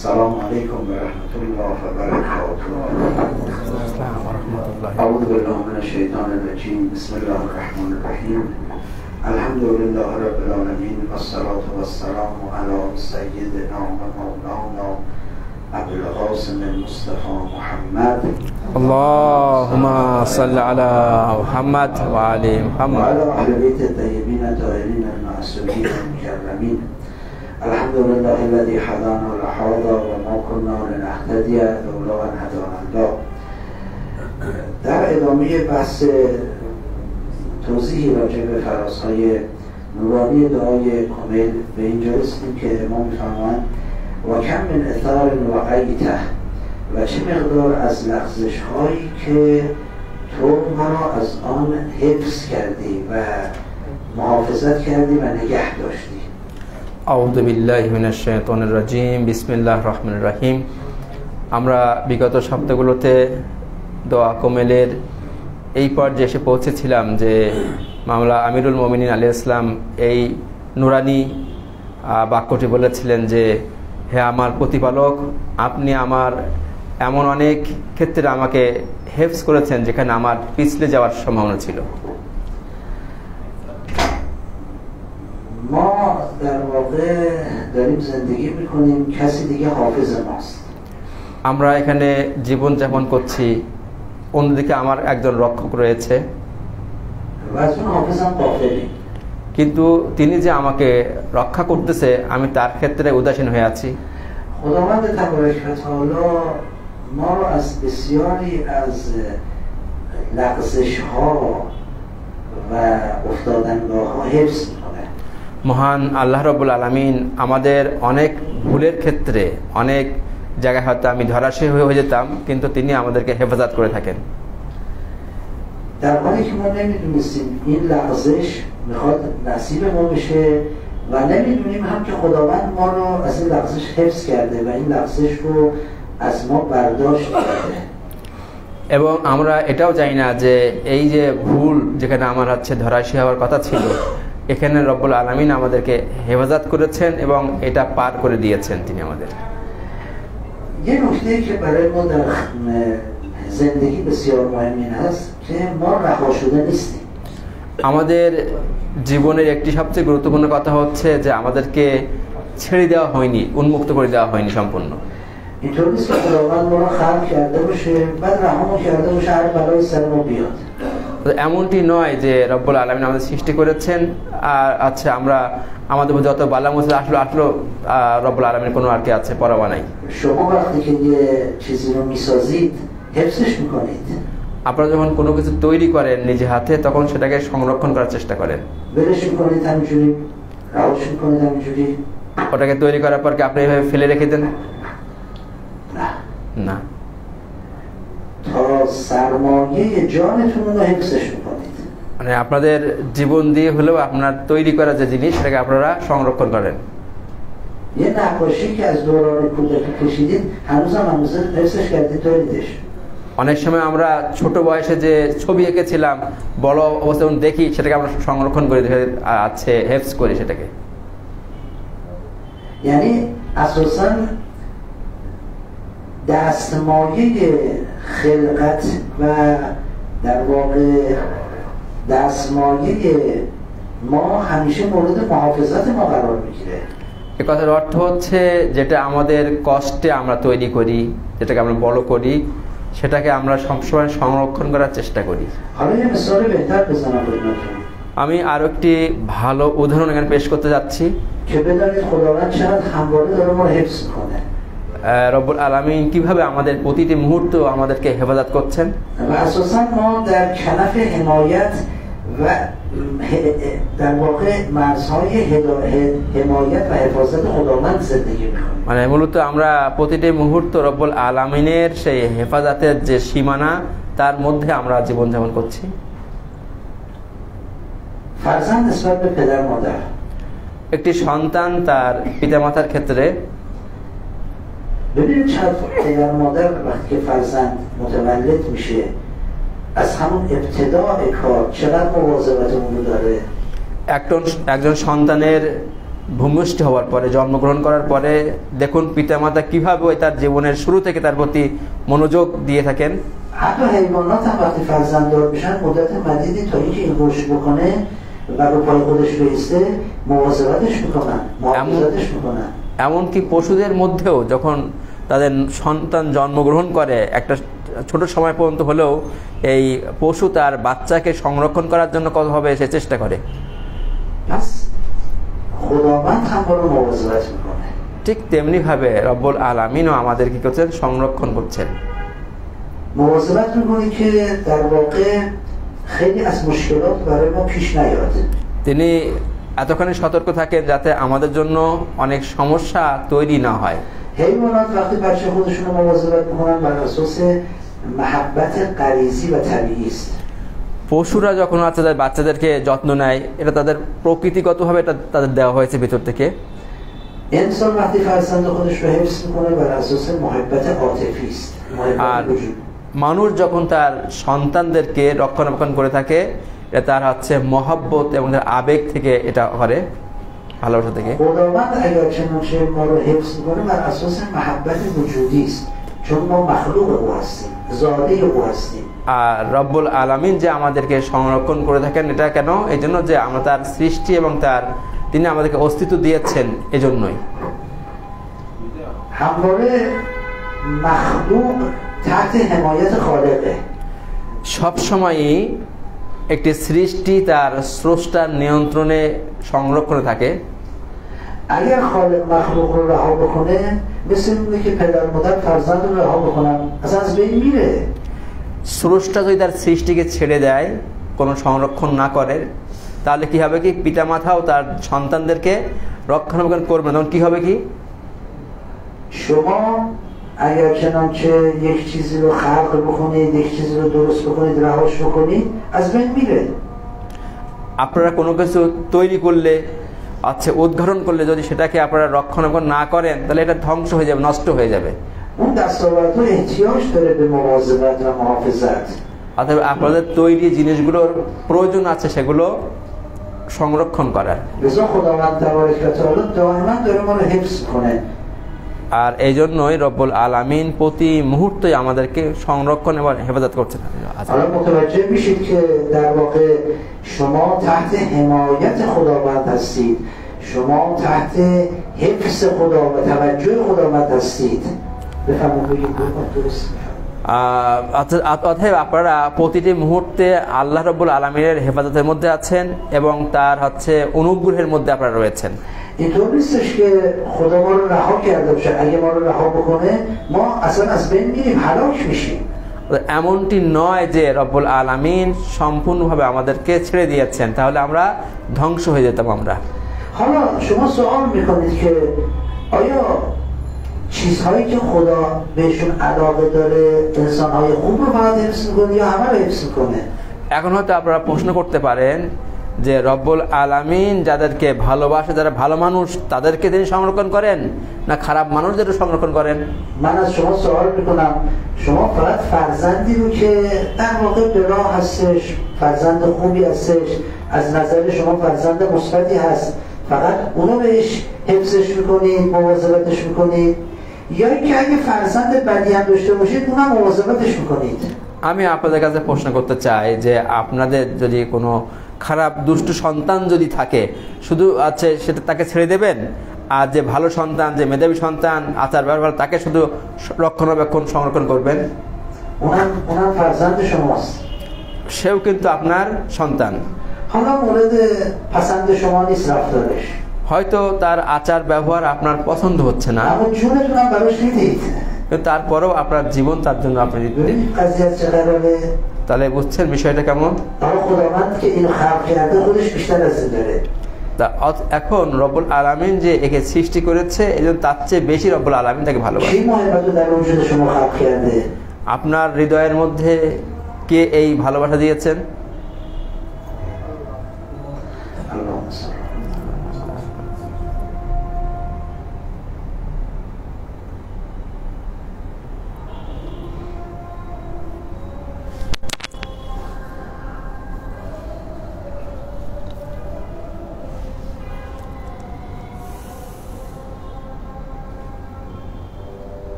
السلام عليكم ورحمة الله وبركاته. أعوذ بالله من الشيطان الرجيم. بسم الله الرحمن الرحيم. الحمد لله رب العالمين والصلاة والسلام على سيدنا ومولانا أبي القاسم المصطفى محمد اللهم صل على محمد وعلى محمد وعلى أهل بيت الطيبين الطاهرين المعصومين المكرمين. الحمد لله الذي هدانا لهذا وما كنا لنهتدي لولا أن هدانا الله. در ادامه بحث توضیحی راجع به فرازهای نورانی دعای کامل به اینجا رسیدیم که امام می‌فرمایند و کم من اثار وقیته، و چه مقدار از لغزش هایی که تو مرا از آن حفظ کردی و محافظت کردی و نگه داشتی. اعوذ بالله من الشیطان الرجیم. بسم الله الرحمن الرحیم. আমরা বিগত সপ্তাহগুলোতে দোয়া কমেলের এই পর্যায়ে এসে পৌঁছেছিলাম যে মাওলা আমিরুল মুমিনিন আলাইহিস সালাম এই নুরানি বাক্যটি বলেছিলেন যে হে আমার প্রতিপালক, আপনি আমার এমন অনেক ক্ষেত্রে আমাকে হেফজ করেছেন যেখানে আমার পিছলে যাওয়ার সম্ভাবনা ছিল। ما در واقع داریم زندگی میکنیم، کسی دیگه حافظ ماست. আমরা এখানে জীবন যাপন করছি, অন্যদিকে আমার একজন রক্ষক রয়েছে, و از اون حافظم غافلیم. কিন্তু তিনি যে আমাকে রক্ষা করতেছে আমি তার ক্ষেত্রে উদাসীন হয়ে আছি। خداوند تبارک و تعالی ما رو از بسیاری از لغزش ها و افتادنگاه ها حفظ میکنه. মহান আল্লাহ রাব্বুল আলামিন আমাদের অনেক ভুলের ক্ষেত্রে অনেক জায়গায় হয়তো আমি ধরাশায়ী হয়ে যেতাম, কিন্তু তিনি আমাদেরকে হেফাজত করে থাকেন। در حالی که ما نمیدونستیم این لغزش میخواد نصیب ما بشه و نمیدونیم هم که خداوند ما رو از این لغزش حفظ کرده و این لغزش رو از ما برداشت کرده. এবং আমরা এটাও জানি না যে এই যে ভুল যেখানে আমার হচ্ছে ধরাশায়ী হওয়ার কথা ছিল, এখানে রব্বুল আলামিন আমাদেরকে হেফাজত করেছেন এবং এটা পার করে দিয়েছেন তিনি আমাদের। یه نکته‌ای که برای ما در زندگی بسیار مهم این هست که ما رها شده نیستیم. আমাদের জীবনের একটি সবচেয়ে গুরুত্বপূর্ণ কথা হচ্ছে যে আমাদেরকে ছেড়ে দেওয়া হয়নি, উন্মুক্ত করে দেওয়া হয়নি সম্পূর্ণ। اینطور نیست که خداوند ما رو خلق کرده باشه بعد رها کرده باشه هر بلایی سر ما بیاد. এমনটি নয় যে রব্বুল আলামিন আমাদের সৃষ্টি করেছেন আর আচ্ছা আমরা আমাদের মধ্যে যত বালা মুসিবত আসলো রব্বুল আলামিনের কোনো আর কি আছে পরোয়া নাই। شما وقتی که یه چیزی رو میسازید حفظش میکنید. আপনারা যখন কোনো কিছু তৈরি করেন নিজে হাতে তখন সেটাকে সংরক্ষণ করার চেষ্টা করেন। ولش میکنید همینجوری، رهاش میکنید همینجوری؟ ওটাকে তৈরি করার পর কি আপনি এভাবে ফেলে রেখে দেন? نه. না, تا سرمایه جانتون رو حفظش میکنید. মানে আপনাদের জীবন দিয়ে হলেও আপনার তৈরি করা যে জিনিস সেটাকে আপনারা সংরক্ষণ করেন। یه نقاشی که از دوران کودکی کشیدید هنوزم حفظش کردید تولیدش. অনেক সময় আমরা ছোট বয়সে যে ছবি এঁকেছিলাম বড় অবস্থায় দেখি সেটাকে আমরা সংরক্ষণ করে আছে, হেফজ করি সেটাকে। یعنی اساساً دستمایه خلقت و در واقع دستمایه ما همیشه مورد محافظت ما قرار میگیره. এই কথার অর্থ হচ্ছে যেটা আমাদের কষ্টে আমরা তৈরি করি, যেটাকে আমরা বড় করি, সেটাকে আমরা সবসময় সংরক্ষণ করার চেষ্টা করি। حالا یه مثال بهتر بزنم خدمتتون আমি আরো একটি ভালো উদাহরণ এখানে পেশ করতে যাচ্ছি که بدانید خداوند چقدر همواره داره ما رو حفظ میکنه. রব্বুল আলামিন কিভাবে আমাদের প্রতিটি মুহূর্ত আমাদেরকে হেফাজত করছেন। و اساساً ما در کنف حمایت و در واقع مرزهای حمایت و حفاظت خداوند زندگی میکنیم. মানে মূলত আমরা প্রতিটি মুহূর্ত রব্বুল আলামিনের সেই হেফাজতের যে সীমানা তার মধ্যে আমরা জীবন যাপন করছি। فرزند نسبت به پدر مادر، একটি সন্তান তার পিতামাতার ক্ষেত্রে ببینید چقدر پدر مادر وقتی که فرزند متولد میشه از همون ابتداء کار چقدر مواظبت اون رو داره. একজন সন্তানের ভূমিষ্ঠ হওয়ার পরে, জন্মগ্রহণ করার পরে দেখুন পিতামাতা কিভাবে তার জীবনের শুরু থেকে তার প্রতি মনোযোগ দিয়ে থাকেন। حتی حیوانات هم وقتی فرزنددار میشن مدت مدیدی تا اینکه این رشد بکنه و به پای خودش بیسته مواظبتش میکنن، محافظتش میکنن. এমনকি পশুদের মধ্যেও যখন তাদের সন্তান জন্মগ্রহণ করে একটা ছোট সময় পর্যন্ত হলেও এই পশু তার বাচ্চাকে সংরক্ষণ করার জন্য কতভাবে সে চেষ্টা করে। پس خداوند هم ما رو مواظبت میکنه. ঠিক তেমনি ভাবে রব্বুল আলামিনও আমাদের কি করছেন, সংরক্ষণ করছেন। مواظبت میکنه که در واقع خیلی از مشکلات برای ما پیش نیاد. তিনি এতখানি সতর্ক থাকেন যাতে আমাদের জন্য অনেক সমস্যা তৈরি না হয়। حیوانات وقتی بچه خودشون رو مواظبت میکنن بر اساس محبت غریزی و طبیعی است. পশুরা যখন আছে তাদের বাচ্চাদেরকে যত্ন নেয়, এটা তাদের প্রকৃতিগতভাবে এটা তাদের দেওয়া হয়েছে ভিতর থেকে। انسان وقتی فرزند خودش رو حفظ میکنه بر اساس محبت عاطفی است. আর মানুষ যখন তার সন্তানদেরকে রক্ষণাবেক্ষণ করে থাকে, এটা তার হচ্ছে মহব্বত এবং তার আবেগ থেকে এটা করে, ভালোবাসা থেকে। خداوند اگر چنانچه ما رو حفظ میکنه بر اساس محبت وجودی است، چون ما مخلوق او هستیم، زاده او هستیم। আর রব্বুল আলামিন যে আমাদেরকে সংরক্ষণ করে থাকেন এটা কেন? এই জন্য যে আমরা তার সৃষ্টি এবং তার তিনি আমাদেরকে অস্তিত্ব দিয়েছেন এজন্যই। همواره مخلوق تحت حمایت خالقه। সব সময়ই একটি সৃষ্টি তার স্রষ্টার নিয়ন্ত্রণে সংরক্ষণে থাকে। اگر خالق مخلوق رو رها بکنه مثل اینه که پدر مادر فرزند رو رها بکنن اصلا از بین میره। স্রষ্টা যদি তার সৃষ্টিকে ছেড়ে দেয়, কোনো সংরক্ষণ না করে, তাহলে কি হবে কি পিতামাতাও তার সন্তানদেরকে রক্ষণাবেক্ষণ করবে না। তখন কি হবে কি شما اگر چنانچه یک چیزی رو خلق بکنید، یک چیزی رو درست بکنید، رهاش بکنید از بین میره। আপনারা কোনো কিছু তৈরি করলে, আচ্ছা উদ্ঘাটন করলে যদি সেটাকে আপনারা রক্ষণাবেক্ষণ না করেন তাহলে এটা ধ্বংস হয়ে যাবে, নষ্ট হয়ে যাবে। اون دستاوردها احتیاج داره به مواظبت و محافظت। অতএব আপনাদের তৈরি জিনিসগুলোর প্রয়োজন আছে সেগুলো সংরক্ষণ করার। لذا خداوند تبارک و تعالی دائما داره ما رو حفظ کنه। আর এই জন্যই রব্বুল আলামিন প্রতি মুহূর্তেই আমাদেরকে সংরক্ষণ এবং হেফাজত করছেন। حالا متوجه میشید که در واقع شما تحت حمایت خداوند هستید، شما تحت حفظ خدا و توجه خداوند هستید. بفرمایید درست অতএব আপনারা প্রতিটি মুহূর্তে আল্লাহ রাব্বুল আলামিনের হেফাজতের মধ্যে আছেন এবং তার হচ্ছে অনুগ্রহের মধ্যে আপনারা রয়েছেন। اینطور نیستش که خدا ما رو رها کرده باشه، اگه ما رو رها بکنه ما اصلا از بین میریم، هلاک میشیم। এমনটি নয় যে রব্বুল আলামিন সম্পূর্ণভাবে আমাদেরকে ছেড়ে দিয়েছেন, তাহলে আমরা ধ্বংস হয়ে যেতাম আমরা। حالا شما سوال میکنید که آیا چیزهایی که خدا بهشون علاقه داره انسانهای خوب رو فقط حفظ میکنه یا همه رو حفظ میکنه؟ এখন হয়তো আপনারা প্রশ্ন করতে পারেন যে রব্বুল আলামিন যাদেরকে ভালোবাসে, যারা ভালো মানুষ, তাদেরকে তিনি সংরক্ষণ করেন না খারাপ মানুষদেরও সংরক্ষণ করেন؟ من از شما سوال میکنم شما فقط فرزندی رو که در واقع به راه هستش، فرزند خوبی هستش، از نظر شما فرزند مثبتی هست، فقط اونو بهش حفظش میکنید، مواظبتش میکنید، یا اینکه اگه فرزند بدی هم داشته باشید اونم مواظبتش میکنید؟ আমি আপনাদের কাছে প্রশ্ন করতে চাই যে আপনাদের যদি কোনো খারাপ দুষ্ট সন্তান যদি থাকে, শুধু আছে সেটা তাকে ছেড়ে দেবেন, আর যে ভালো সন্তান, যে মেধাবী সন্তান, আচার ব্যবহার, তাকে শুধু রক্ষণাবেক্ষণ সংরক্ষণ করবেন? اونم فرزند شماست، সেও কিন্তু আপনার সন্তান। حالا مورد پسند شما نیست رفتارش، হয়তো তার আচার ব্যবহার আপনার পছন্দ হচ্ছে না, اما جونتون هم براش میدید، কিন্তু তারপরেও আপনার জীবন তার জন্য আপনি দিতেন। ببینید قضیه چه قراره؟ তাহলে বুঝছেন বিষয়টা কেমন? برای خداوند که اینو خلق کرده خودش بیشتر از این داره। এখন রব্বুল আলামিন যে একে সৃষ্টি করেছে, এজন্য তার চেয়ে বেশি রব্বুল আলামিন তাকে ভালোবাসে। کی محبت رو در وجود شما خلق کرده؟ আপনার হৃদয়ের মধ্যে কে এই ভালোবাসা দিয়েছেন? اللهم صل.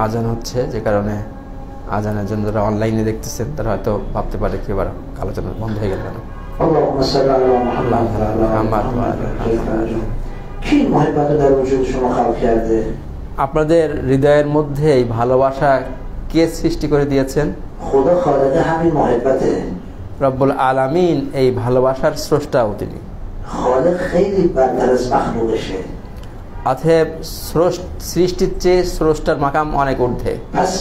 আজান হচ্ছে, যে কারণে আজানের জন্য যারা অনলাইনে দেখতেছেন তারা হয়তো ভাবতে পারে কি এবার আলোচনা বন্ধ হয়ে গেল না। اللهم صل على محمد وعلى آل محمد কি محبت در وجود شما خلق کرده؟ আপনাদের হৃদয়ের মধ্যে এই ভালোবাসা কে সৃষ্টি করে দিয়েছেন? خدا خالق همین محبته. রব্বুল আলামিন এই ভালোবাসার স্রষ্টাও তিনি। خالق خیلی برتر از مخلوقشه. অতএব সৃষ্টির চেয়ে স্রষ্টার মাকাম অনেক ঊর্ধ্বে। پس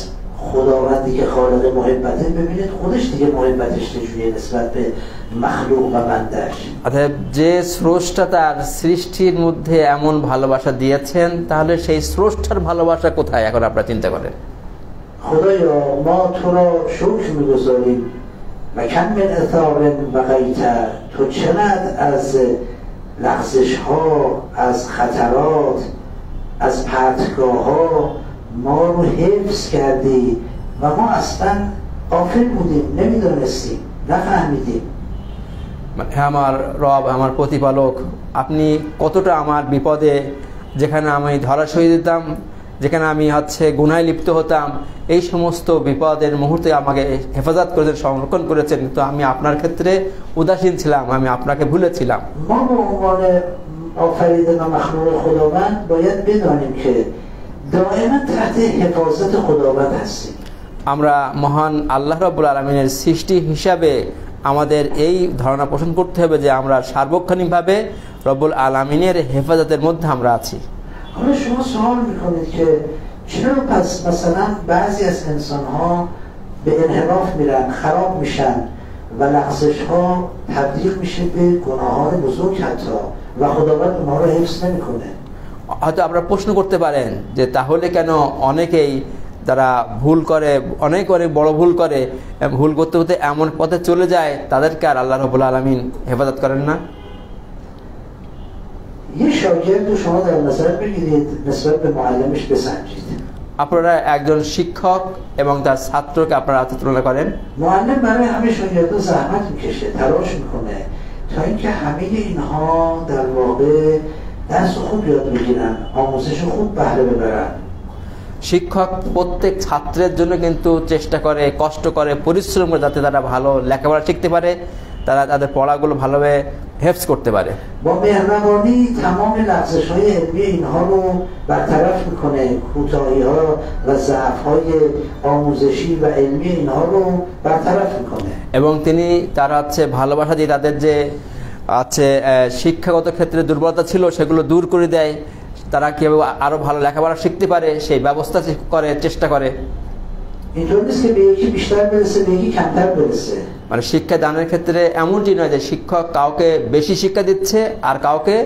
خداوندی که خالق محبته ببینید خودش دیگه محبتش چجوریه نسبت به مخلوق و بندش. অতএব যে স্রষ্টা তার সৃষ্টির মধ্যে এমন ভালোবাসা দিয়েছেন, তাহলে সেই স্রষ্টার ভালোবাসা কোথায় এখন আপনারা চিন্তা করেন। خدایا ما تو را شکر می‌گذاریم و کم من اثار بقیت، تو چقدر از لغزش ها، از خطرات، از پرتگاه ها ما رو حفظ کردی و ما اصلا غافل بودیم، نمیدونستیم، نفهمیدیم. আমার রব, আমার প্রতিপালক, আপনি কতটা আমার বিপদে, যেখানে আমি ধরাশয়ী দিতাম, যেখানে আমি গুনায় লিপ্ত হতাম, এই সমস্ত বিপদের মুহূর্তে আমাকে হেফাজত করেছেন, সংরক্ষণ করেছেন, কিন্তু আমি আপনার ক্ষেত্রে উদাসীন ছিলাম, আমি আপনাকে ভুলেছিলাম। ما به عنوان آفریدن و مخلوق خداوند باید بدانیم که دائما تحت حفاظت خداوند هستیم. আমরা মহান আল্লাহ রাব্বুল আলামিনের সৃষ্টি হিসাবে আমাদের এই ধারণা পোষণ করতে হবে যে আমরা সার্বক্ষণিকভাবে রব্বুল আলামিনের হেফাজতের মধ্যে আমরা আছি। حالا شما سوال میکنید که چرا پس مثلا بعضی از انسان‌ها به انحراف میرن، خراب میشن و لغزش ها تبدیل میشه به گناهان بزرگ حتی و خداوند اونها رو حفظ نمیکنه؟ হয়তো আপনারা প্রশ্ন করতে পারেন যে তাহলে কেন অনেকেই যারা ভুল করে, অনেক বড় ভুল করে, ভুল করতে করতে এমন পথে চলে যায়, তাদেরকে আর আল্লাহ রাব্বুল আলামিন হেফাজত করেন না? یه شاگرد رو شما در نظر بگیرید نسبت به معلمش بسنجید. আপনারা একজন শিক্ষক এবং তার ছাত্রকে আপনারা তুলনা کরেন। معلم برای همه شاگردا زحمت میکشه، تلاش میکنه تا اینکه همه اینها در واقع درس خوب یاد بگیرن، آموزش خوب بهره ببرن. শিক্ষক প্রত্যেক ছাত্রের জন্য কিন্তু চেষ্টা করে, কষ্ট করে, পরিশ্রম করে, যাতে তারা ভালো লেখাপড়া শিখতে পারে, তারা তাদের পড়াগুলো ভালোভাবে হেফজ করতে পারে। با مهربانی تمام لغزش‌های علمی اینها رو برطرف میکنه، کوتاهی‌ها و ضعف‌های آموزشی و علمی اینها رو برطرف میکنه। এবং তিনি তার ভালোবাসা দিয়ে তাদের যে শিক্ষাগত ক্ষেত্রে দুর্বলতা ছিল সেগুলো দূর করে দেয়, তারা কিভাবে আরো ভালো লেখাপড়া শিখতে পারে সেই ব্যবস্থা করে, চেষ্টা করে। اینطور نیست که به یکی بیشتر برسه به یکی کمتر برسه। মানে শিক্ষা দানের ক্ষেত্রে এমনটি নয় যে শিক্ষক কাউকে বেশি শিক্ষা দিচ্ছে আর কাউকে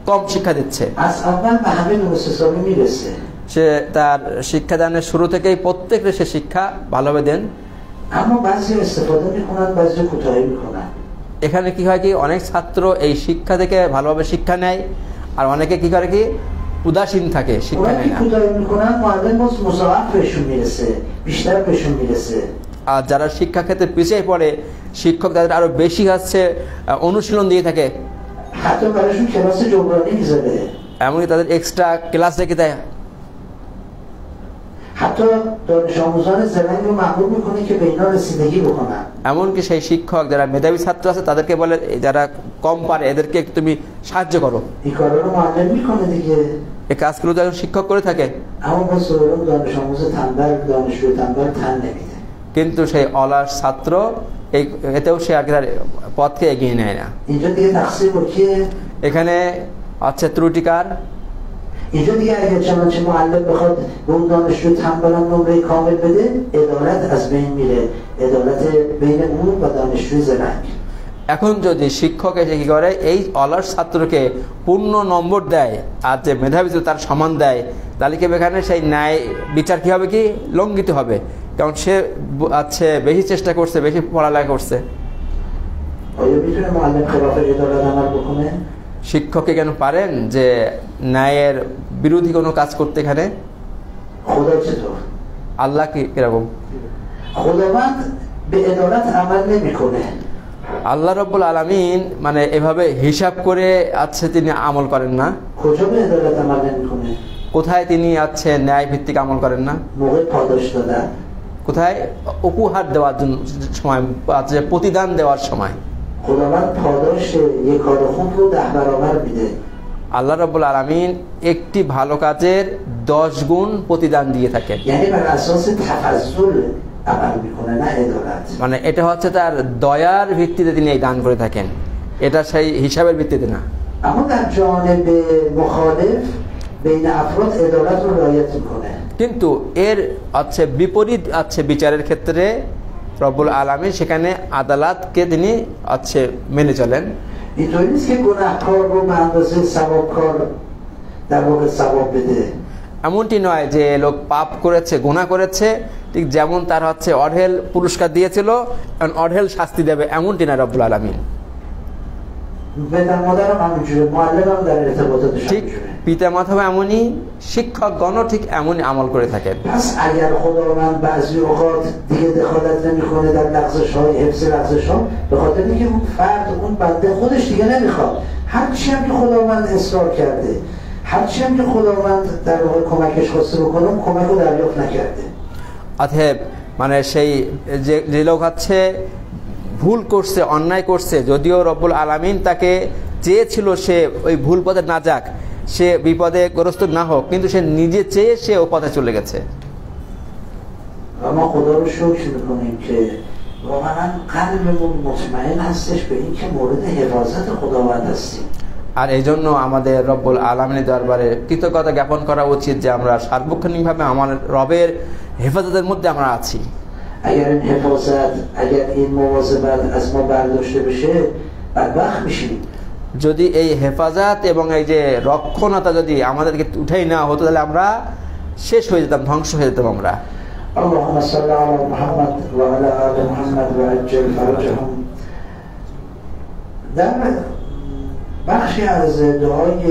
কম শিক্ষা দিচ্ছে। از اول به همه درست حسابی میرسه। সে তার শিক্ষাদানের শুরু থেকেই প্রত্যেককে সে শিক্ষা ভালোভাবে দেন। اما بعضی استفاده میکنن، بعضی کوتاهی میکنن। এখানে কি হয় কি অনেক ছাত্র এই শিক্ষা থেকে ভালোভাবে শিক্ষা নেয়, আর অনেকে কি করে কি উদাসীন থাকে, শিক্ষা নেয় না। کوتاهی میکنن معلم باز مضاعف بهشون میرسه، بیشتر بهشون میرسه। আর যারা শিক্ষা ক্ষেত্রে পিছিয়ে পড়ে, শিক্ষক তাদের আরো বেশি অনুশীলন দিয়ে থাকে, حتی براشون کلاس جبرانی میذاره، এমনকি তাদের এক্সট্রা ক্লাস রেখে দেয়। حتی دانش آموزان زرنگ رو مأمور میکنه که به اینا رسیدگی بکنن। এমনকি সেই শিক্ষক যারা মেধাবী ছাত্র আছে তাদেরকে বলে যারা কম পারে এদেরকে তুমি সাহায্য করো। این کارا رو معلم میکنه دیگه، এই কাজগুলো যখন শিক্ষক করে থাকে, اما باز اون دانش آموز تنبل، دانشجو تنبل تن نمیده। কিন্তু সেই অলস ছাত্র এতেও সে আর তার পথকে এগিয়ে নেয় না। اینجا دیگه تقصیر با کیه؟ এখানে ত্রুটিকার। اینجا دیگه اگر چنانچه معلم بخواد به اون دانشجو تنبلم نمره کامل بده، عدالت از بین میره، عدالت بین اون و دانشجوی زرنگ। এখন যদি শিক্ষক এসে কি করে এই অলস ছাত্রকে পূর্ণ নম্বর দেয় আর যে মেধাবী তার সমান দেয়, তাহলে কি এখানে সেই ন্যায় বিচার কি হবে, কি লঙ্ঘিত হবে, কারণ সে বেশি চেষ্টা করছে, বেশি পড়ালেখা করছে। آیا میتونه معلم خلاف عدالت عمل بکنه؟ শিক্ষককে কেন পারেন যে ন্যায়ের বিরোধী কোনো কাজ করতে? এখানে خدا چطور؟ আল্লাহ কি এরকম? خداوند به عدالت عمل نمیکنه। আল্লাহ রাব্বুল আলামিন মানে এভাবে হিসাব করে তিনি আমল করেন না। کجا به عدالت عمل نمیکنه؟ কোথায় তিনি আছে ন্যায় ভিত্তিক আমল করেন না? موقع پاداش دادن কোথায় উপহার দেওয়ার জন্য সময় আছে, প্রতিদান দেওয়ার সময় خداوند پاداش یک کار خوب رو 10 برابر میده. আল্লাহ রাব্বুল আলামিন একটি ভালো কাজের 10 গুণ প্রতিদান দিয়ে থাকেন। یعنی بر اساس تفضل عمل میکنه نه عدالت. মানে এটা হচ্ছে তার দয়ার ভিত্তিতে তিনি এই দান করে থাকেন, এটা সেই হিসাবের ভিত্তিতে না। اما در جانب مخالف بین افراد عدالت رو رعایت میکنه. কিন্তু এর আছে বিপরীত আছে বিচারের ক্ষেত্রে রব্বুল আলামিন সেখানে আদালতকে তিনি আছে মেনে চলেন। اینطوری نیست که گناهکار رو به اندازه ثوابکار در واقع ثواب بده. এমনটি নয় যে লোক পাপ করেছে, গুনাহ করেছে, ঠিক যেমন তার হচ্ছে অঢেল পুরস্কার দিয়েছিল এখন অঢেল শাস্তি দেবে, এমনটি না রব্বুল আলামিন। پدر مادرم همونجوره، معلمم در ارتباطاتش ঠিক همونجوره. পিতা মাতাও এমনই, শিক্ষকগণও ঠিক এমনই আমল করে থাকেন। پس اگر خداوند بعضی اوقات دیگه دخالت نمیکنه در لغزش‌های حفظ لغزش‌ها، به خاطر اینکه اون فرد اون بنده خودش دیگه نمیخواد. هر چی هم که خداوند اصرار کرده، هر چی هم که خداوند در واقع کمکش خواسته بکنه، اون کمک رو دریافت نکرده. অতএব মানে সেই যে লোক হচ্ছে ভুল করছে, অন্যায় করছে, যদিও রব্বুল আলামিন তাকে চেয়েছিল সে ওই ভুল পথে না যাক, সে বিপদে গ্রস্ত না হোক, কিন্তু সে নিজে চেয়ে সে ও পথে চলে গেছে। اما خدا رو شکر میکنیم که واقعا قلبمون مطمئن هستش به این که مورد حفاظت خداوند هستیم। আর এই জন্য আমাদের রব্বুল আলামিনের দরবারে কৃতজ্ঞতা জ্ঞাপন করা উচিত যে আমরা সার্বক্ষণিকভাবে আমার রবের হেফাজতের মধ্যে আমরা আছি। اگر این حفاظت، اگر این مواظبت از ما برداشته بشه، بدبخت میشیم. যদি এই হেফাজত এবং এই যে রক্ষণতা যদি আমাদেরকে উঠাই না হতো তাহলে আমরা শেষ হয়ে যেতাম, ধ্বংস হয়ে যেতাম আমরা। اللهم صل على محمد وعلى آل محمد وعجل فرجهم. در بخشی از دعای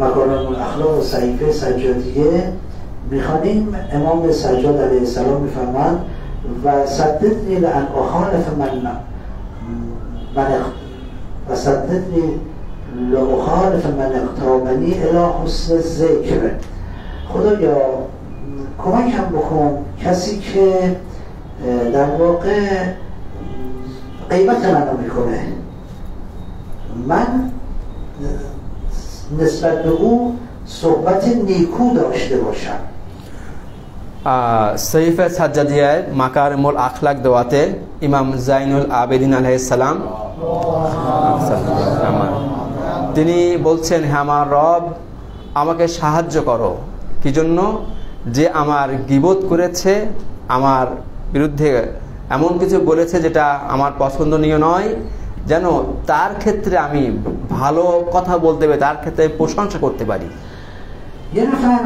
مکارم الاخلاق صحیفه سجادیه میخوانیم امام سجاد علیه السلام میفرمایند و سددنی لان اخالف و سددنی لاخالف من اقتابنی الی حسن ذکر. خدایا کمکم بکن کسی که در واقع غیبت منو میکنه، من نسبت به او صحبت نیکو داشته باشم. সহিফে সাজ্জাদিয়ায় মাকারিমুল আখলাক দোয়াতে ইমাম জাইনুল আবেদিন আলাইহিস সালাম তিনি বলছেন, হে আমার রব, আমাকে সাহায্য করো। কি জন্য? যে আমার গীবত করেছে, আমার বিরুদ্ধে এমন কিছু বলেছে যেটা আমার পছন্দনীয় নয়, যেন তার ক্ষেত্রে আমি ভালো কথা বলতে পারি, তার ক্ষেত্রে প্রশংসা করতে পারি। یه نفر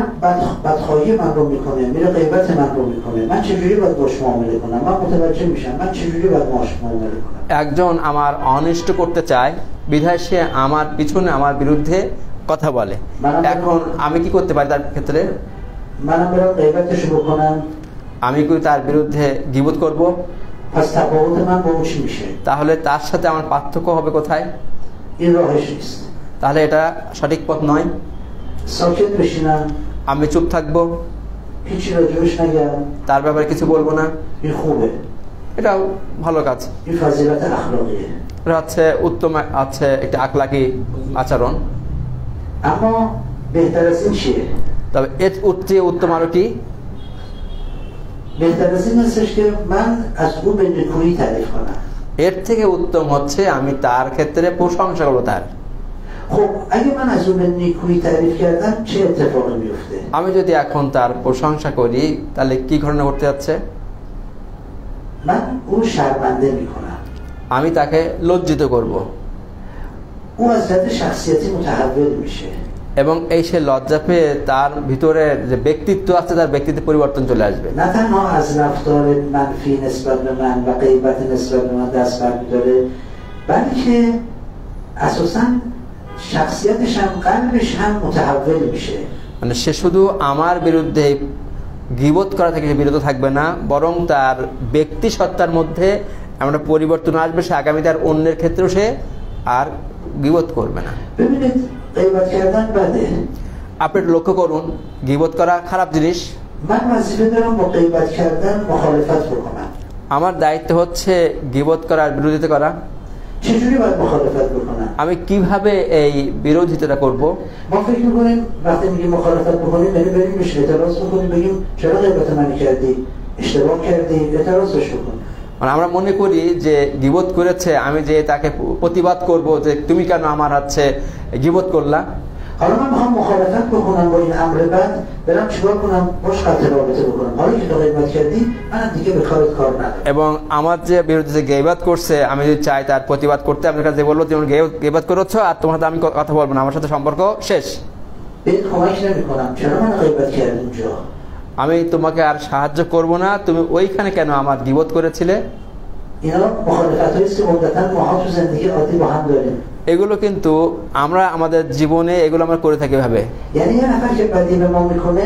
بدخواهی من رو میکنه، میره غیبت من رو میکنه، من چجوری باید باش معامله کنم؟ من متوجه میشم من چجوری باید باش معامله کنم. একজন আমার অনিষ্ট করতে চায়, বিধায় সে আমার পিছনে আমার বিরুদ্ধে কথা বলে, এখন আমি কি করতে পারি তার ক্ষেত্রে? منم برم غیبتش بکنم، আমি কি তার বিরুদ্ধে গীবত করব? پس تفاوت من با اون چی میشه؟ তাহলে তার সাথে আমার পার্থক্য হবে কোথায়? این راهش نیست. তাহলে এটা সঠিক পথ নয়। ساکت بشینم، আমি চুপ থাকবো, هیچی راجبش نگم، তার ব্যাপারে কিছু বলবো না, این خوبه. এটাও ভালো কাজ। این فضیلت اخلاقیه. এটা হচ্ছে উত্তম আছে একটা আখলাকি আচরণ। اما بهتر از این چیه؟ তবে এর চেয়ে উত্তম আরো কি? بهتر از این هستش که من از او به نیکویی تعریف کنم. এর থেকে উত্তম হচ্ছে আমি তার ক্ষেত্রে প্রশংসা করবো তার। خب اگه من از اون به نیکویی تعریف کردم چه اتفاقی میفته؟ আমি যদি এখন তার প্রশংসা করি তাহলে কি ঘটনা ঘটতে যাচ্ছে? من اون شرمنده میکنم. আমি তাকে লজ্জিত করব او از لحاظ شخصیتی متحول میشه. এবং এই সে لজ্জা পেয়ে তার ভিতরে যে ব্যক্তিত্ব আছে তার ব্যক্তিত্বে পরিবর্তন চলে আসবে। نه تنها از رفتار منفی نسبت به من و غیبت نسبت به من دست برمی‌داره، بلکه اساساً شخصیتش هم قلبش هم متحول میشه. মানে সে শুধু আমার বিরুদ্ধে গীবত করা থেকে বিরত থাকবে না, বরং তার ব্যক্তি সত্তার মধ্যে এমন পরিবর্তন আসবে, সে আগামীতে আর অন্যের ক্ষেত্রেও সে আর গীবত করবে না। ببینید غیبت کردن بده. আপনি লক্ষ্য করুন গীবত করা খারাপ জিনিস। من وظیفه دارم با غیبت کردن مخالفت بکنم. আমার দায়িত্ব হচ্ছে গীবত করার বিরোধিতা করা। چجوری باید مخالفت بکنم؟ আমি কিভাবে এই বিরোধিতাটা করব? ما فکر می‌کنیم وقتی میگیم مخالفت بکنیم یعنی بریم بهش اعتراض بکنیم بگیم چرا غیبت من کردی؟ اشتباه کردی؟ اعتراضش بکنیم. মানে আমরা মনে করি যে গীবত করেছে আমি যে তাকে প্রতিবাদ করব যে তুমি কেন আমার হচ্ছে গীবত করলা। حالا من میخوام مخالفت بکنم با این امر بد برم چیکار کنم باش قطع رابطه بکنم حالا که تو غیبت کردی من دیگه به کارت کار ندارم এবং আমার যে বিরুদ্ধে যে গীবত করছে আমি যদি চাই তার প্রতিবাদ করতে আপনার কাছে বলবো তুমি গীবত করেছো আর তোমার সাথে আমি কথা বলবো না আমার সাথে সম্পর্ক শেষ بهت کمک نمیکنم چرا من غیبت کردی اونجا আমি তোমাকে আর সাহায্য করব না তুমি ওইখানে কেন আমার গীবত করেছিলে اینا مخالفتایی است که عمدتاً ماها تو زندگی عادی با هم داریم এগুলো কিন্তু আমরা আমাদের জীবনে এগুলো আমরা করে থাকি ভাবে یعنی یه نفر که بدی به ما میکنه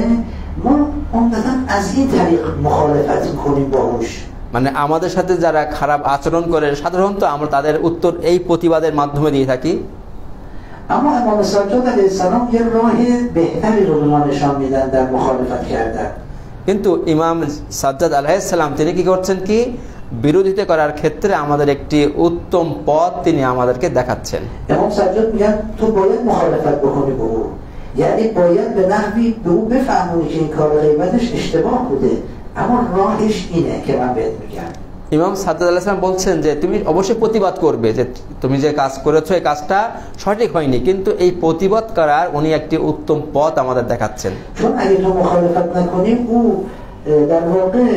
ما عمدتاً از این طریق مخالفت میکنیم باهوش মানে আমাদের সাথে যারা খারাপ আচরণ করে সাধারণত আমরা তাদের উত্তর এই প্রতিবাদের মাধ্যমে দিয়ে থাকি اما امام سجاد علیه السلام یه راه بهتری رو به ما نشان میدن در مخالفت کردن কিন্তু ইমাম সাজ্জাদ আলাইহিস সালাম তিনি কি করছেন কি বিরোধিতা করার ক্ষেত্রে আমাদের একটি উত্তম পথ তিনি আমাদেরকে দেখাচ্ছেন امام سجاد میگن تو باید مخالفت بکنی با او یعنی باید به نحوی به او بفهمونی که این کار غیبتش اشتباه بوده اما راهش اینه که من بهت میگم ইমাম সাজ্জাদ আলাইহিস সালাম বলছেন যে তুমি অবশ্যই প্রতিবাদ করবে যে তুমি যে কাজ করেছো এই কাজটা সঠিক হয়নি কিন্তু এই প্রতিবাদ করার উনি একটি উত্তম পথ আমাদের দেখাচ্ছেন چون اگه تو مخالفت نکنی او در واقع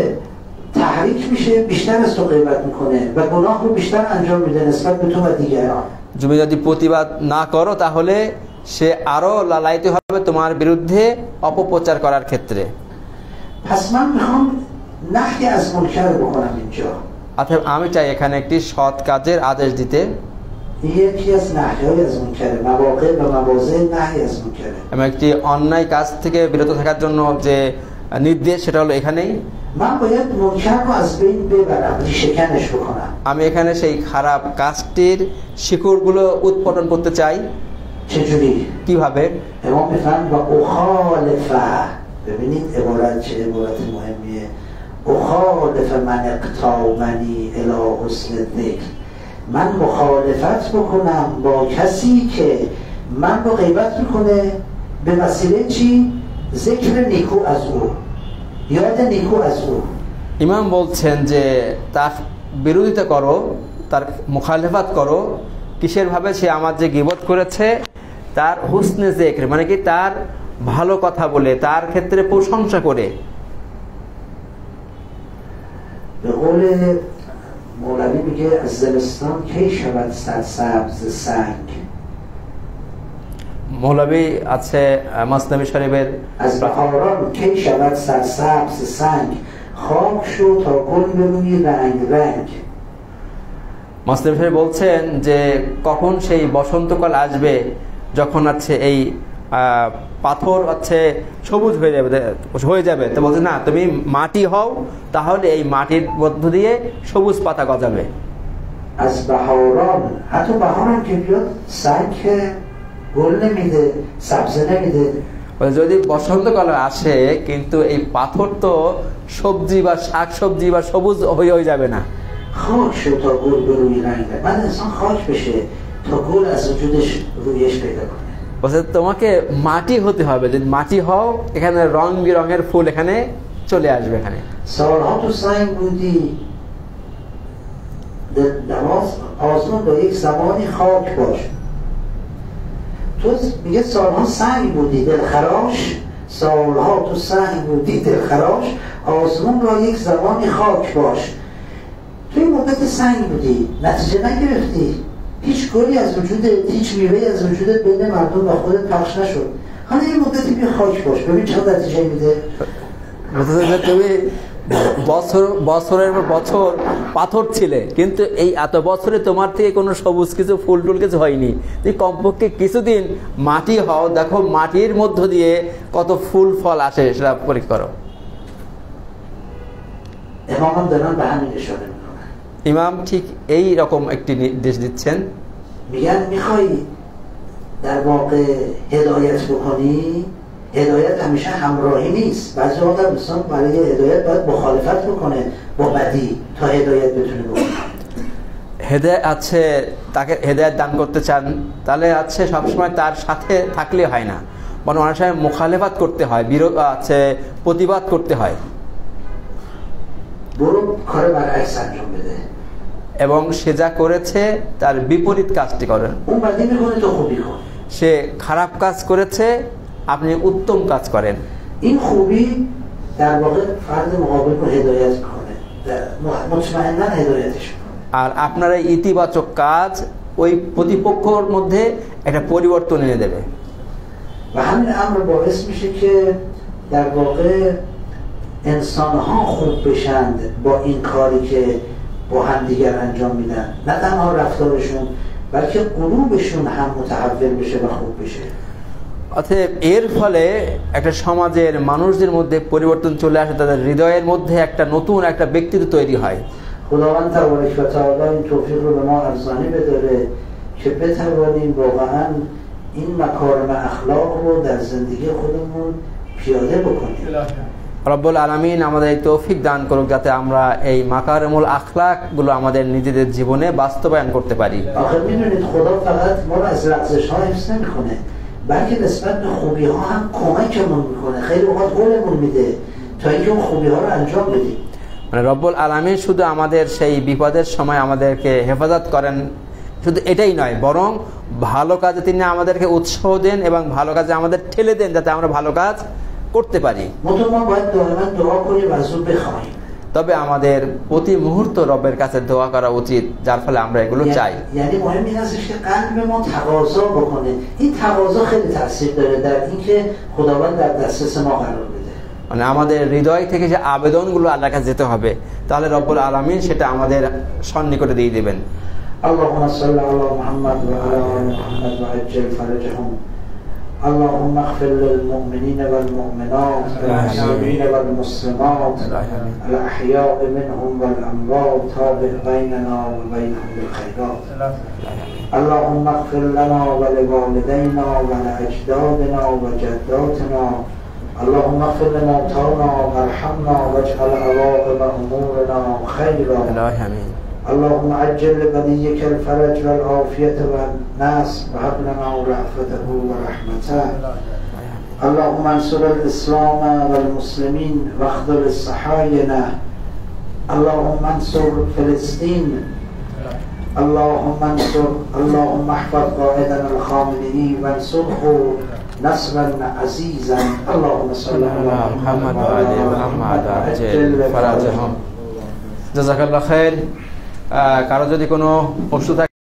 تحریک میشه بیشتر از تو غیبت میکنه و گناه رو بیشتر انجام میده نسبت به تو و دیگران তুমি যদি প্রতিবাদ না করো তাহলে সে আরো লালায়িত হবে তোমার বিরুদ্ধে অপপ্রচার করার ক্ষেত্রে پس من میخوام نهی از منکر بکنم اینجا অর্থাৎ আমি চাই এখানে একটি সৎ কাজের আদেশ দিতে یکی از نهی‌های از منکر مواقع و مواضع نهی از منکره এবং একটি অন্যায় কাজ থেকে বিরত থাকার জন্য যে নির্দেশ সেটা হলো এখানেই من باید منکر رو از بین ببرم ریشه‌کنش بکنم আমি এখানে সেই খারাপ কাজটির শিকড়গুলো উৎপাদন করতে চাই چجوری কিভাবে امام میفرمایند و اخالفه ببینید عبارت چه عبارت مهمیه اخالف من اقتامنی الی حسن الذکر من مخالفت بکنم با کسی که من رو غیبت میکنه به وسیله چی؟ ذکر نیکو از او یاد نیکو از او ইমাম বলছেন যে তার বিরোধিতা করো তার মুখালেফাত করো কিসের ভাবে সে আমার যে গীবত করেছে তার হুসনে যিকর মানে কি তার ভালো কথা বলে তার ক্ষেত্রে প্রশংসা করে به قول مولوی میگه از زمستان کی شود سرسبز سنگ মৌলভী আছে মসনবী শরীফের از بهاران کی شود سرسبز سنگ خاک شو تا گل بروی رنگ رنگ মসনবী শরীফ বলছেন যে কখন সেই বসন্তকাল আসবে যখন আছে এই পাথর আছে সবুজ হয়ে যাবে তো বলছে না তুমি মাটি হও তাহলে এই মাটির মধ্য দিয়ে সবুজ পাতা গজাবে از بهاران حتی بهاران که بیاد سنگ گل نمیده سبزه نمیده যদি বসন্তকাল আসে কিন্তু এই পাথর তো সবজি বা শাক সবজি বা সবুজ হয়ে যাবে না خاک شو تا گل بروی رنگ رنگ بعد انسان خاک بشه تا گل از وجودش رویش پیدا کنه বলছে তোমাকে মাটি হতে হবে যদি মাটি হও এখানে রং বেরঙের ফুল এখানে চলে আসবে এখানে سالها تو سنگ بودی آسمان با یک زمانی خاک باش تو میگه سالها سنگ بودی دلخراش سالها تو سنگ بودی دلخراش آسمان را یک زمانی خاک باش تو این مدت سنگ بودی نتیجه نگرفتی هیچ گلی از وجودت هیچ میوه‌ای از وجودت بین مردم و خودت پخش نشد حالا این مدتی بیا خاک باش ببین چه نتیجه میده তুমি বছরের পর বছর পাথর ছিলে কিন্তু এই এত বছরে তোমার থেকে কোনো সবুজ কিছু ফুল টুল কিছু হয়নি তুমি কমপক্ষে কিছুদিন মাটি হও দেখো মাটির মধ্য দিয়ে কত ফুল ফল আসে সেটা পরীক্ষা করো امام دارن به همین اشاره میکنن ইমাম ঠিক এই রকম একটি নির্দেশ দিচ্ছেন میگن میخوای در واقع هدایت بکنی هدایت همیشه همراهی نیست. بعضی وقت انسان برای هدایت باید مخالفت بکنه با بدی تا هدایت بتونه بکنه. হেদায়েত আছে, তাকে হেদায়েত দান করতে চান, তাহলে আছে সবসময় তার সাথে থাকলে হয় না, বরং অনেক সময় মুখালেফাত করতে হয়, বিরোধ আছে, প্রতিবাদ করতে হয় এবং সে যা করেছে তার বিপরীত কাজটি করেন। সে খারাপ কাজ করেছে, আপনি উত্তম কাজ করেন। این خوبی در واقع فرد مقابل رو هدایت کنه، مطمئنا هدایتش کنه। আর আপনার এই ইতিবাচক কাজ ওই প্রতিপক্ষের মধ্যে একটা পরিবর্তন এনে দেবে। و همین امر باعث میشه که در واقع انسان‌ها خوب بشند با این کاری که با هم دیگر انجام میدن، نه تنها رفتارشون بلکه قلوبشون هم متحول بشه و خوب بشه। অতএব এর ফলে একটা সমাজের মানুষদের মধ্যে পরিবর্তন চলে আসে, তাদের হৃদয়ের মধ্যে একটা নতুন একটা ব্যক্তিত্ব তৈরি হয়। خداوند تبارک و تعالی این توفیق رو به ما ارزانی بداره که بتوانیم واقعا این مکارم اخلاق رو در زندگی خودمون پیاده بکنیم। রব্বুল আলামিন আমাদের এই তৌফিক দান করুক যাতে আমরা এই মাকারিমুল আখলাকগুলো আমাদের নিজেদের জীবনে বাস্তবায়ন করতে পারি। آخر میدونید خدا فقط ما رو از لغزش‌ها حفظ نمی‌کنه، بلکه نسبت به خوبی‌ها هم کمکمون می‌کنه، خیلی اوقات قولمون میده تا اینکه اون خوبی‌ها رو انجام بدیم। মানে রব্বুল আলামিন শুধু আমাদের সেই বিপদের সময় আমাদেরকে হেফাজত করেন, শুধু এটাই নয়, বরং ভালো কাজে তিনি আমাদেরকে উৎসাহ দেন এবং ভালো কাজে আমাদের ঠেলে দেন যাতে আমরা ভালো কাজ করতে পারি। তবে আমাদের প্রতি মুহূর্ত রবের কাছে দোয়া করা উচিত, যার ফলে আমরা এগুলো চাই। মানে আমাদের হৃদয় থেকে যে আবেদনগুলো আল্লাহর কাছে যেতে হবে, তাহলে রব্বুল আলামিন সেটা আমাদের সন্নিকটে দিয়ে দিবেন। اللهم صل على محمد وعلى آل محمد وعجل فرجهم اللهم اغفر للمؤمنين والمؤمنات والمسلمين والمسلمات الأحياء منهم والأموات تابع بيننا وبينهم بالخيرات اللهم اغفر لنا ولوالدينا ولأجدادنا وجداتنا اللهم اغفر لموتانا وارحمنا واجعل عواقب أمورنا خيرا اللهم عجل لبنيك الفرج والعافية والناس وهب لنا رأفته ورحمته اللهم انصر الإسلام والمسلمين واخذل الصهاينة اللهم انصر فلسطين اللهم احفظ قائدنا الخامنئي وانصره نصرا عزيزا اللهم صل على محمد وعلى محمد وعجل فرجهم। জাযাকাল্লাহ খাইর। কারো যদি কোনো প্রশ্ন থাকে